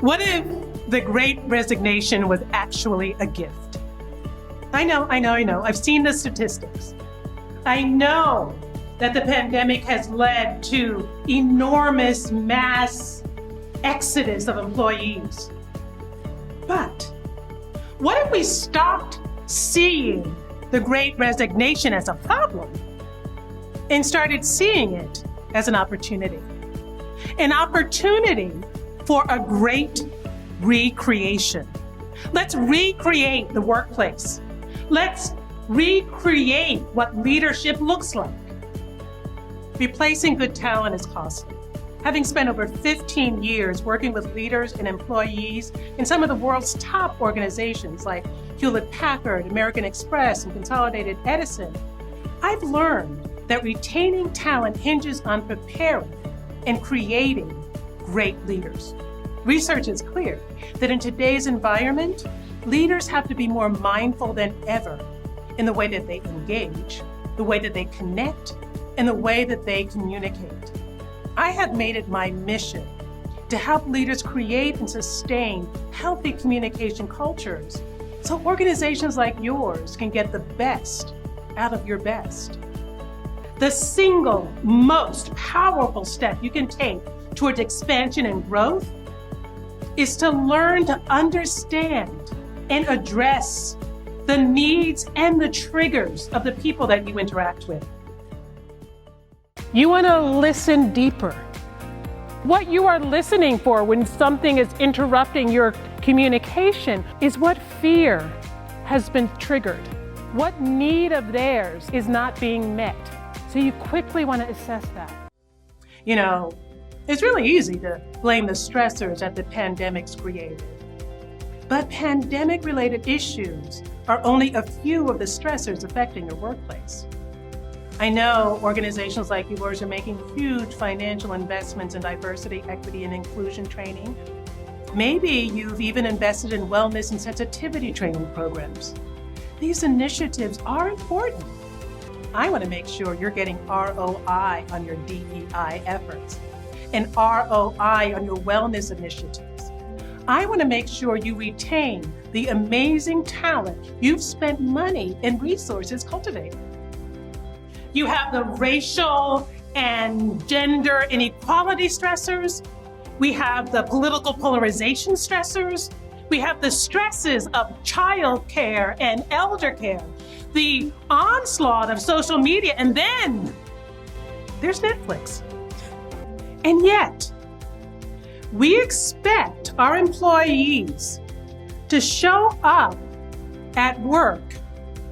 What if the Great Resignation was actually a gift? I know. I've seen the statistics. I know that the pandemic has led to enormous mass exodus of employees. But what if we stopped seeing the Great Resignation as a problem and started seeing it as an opportunity? An opportunity for a great recreation. Let's recreate the workplace. Let's recreate what leadership looks like. Replacing good talent is costly. Having spent over 15 years working with leaders and employees in some of the world's top organizations like Hewlett-Packard, American Express, and Consolidated Edison, I've learned that retaining talent hinges on preparing and creating great leaders. Research is clear that in today's environment, leaders have to be more mindful than ever in the way that they engage, the way that they connect, and the way that they communicate. I have made it my mission to help leaders create and sustain healthy communication cultures so organizations like yours can get the best out of your best. The single most powerful step you can take towards expansion and growth is to learn to understand and address the needs and the triggers of the people that you interact with. You want to listen deeper. What you are listening for when something is interrupting your communication is what fear has been triggered. What need of theirs is not being met. So you quickly want to assess that. You know, it's really easy to blame the stressors that the pandemic's created. But pandemic-related issues are only a few of the stressors affecting your workplace. I know organizations like yours are making huge financial investments in diversity, equity, and inclusion training. Maybe you've even invested in wellness and sensitivity training programs. These initiatives are important. I want to make sure you're getting ROI on your DEI efforts and ROI on your wellness initiatives. I want to make sure you retain the amazing talent you've spent money and resources cultivating. You have the racial and gender inequality stressors. We have the political polarization stressors. We have the stresses of childcare and elder care, the onslaught of social media, and then there's Netflix. And yet, we expect our employees to show up at work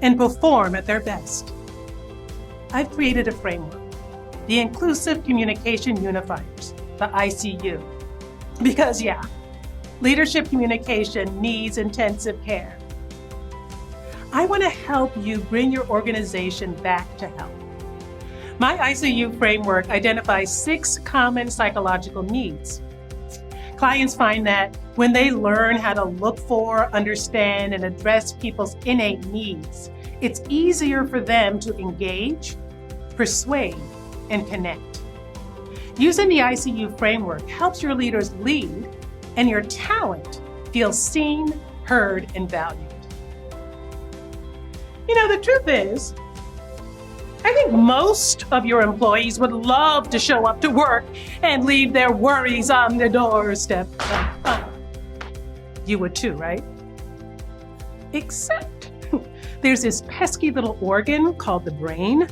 and perform at their best. I've created a framework, the Inclusive Communication Unifiers, the ICU. Because leadership communication needs intensive care. I want to help you bring your organization back to health. My ICU framework identifies 6 common psychological needs. Clients find that when they learn how to look for, understand, and address people's innate needs, it's easier for them to engage, persuade, and connect. Using the ICU framework helps your leaders lead and your talent feel seen, heard, and valued. You know, the truth is, I think most of your employees would love to show up to work and leave their worries on the doorstep. You would too, right? Except there's this pesky little organ called the brain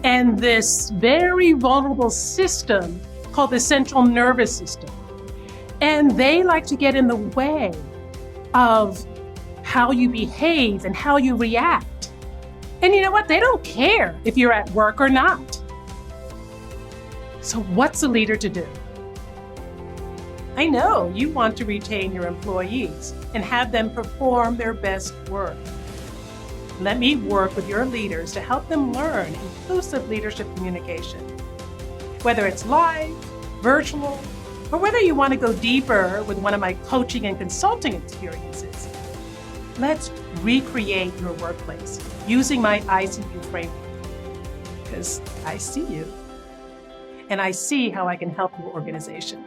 and this very vulnerable system called the central nervous system. And they like to get in the way of how you behave and how you react. And you know what? They don't care if you're at work or not. So what's a leader to do? I know you want to retain your employees and have them perform their best work. Let me work with your leaders to help them learn inclusive leadership communication. Whether it's live, virtual, or whether you want to go deeper with one of my coaching and consulting experiences, let's recreate your workplace using my ICU framework. Because I see you, and I see how I can help your organization.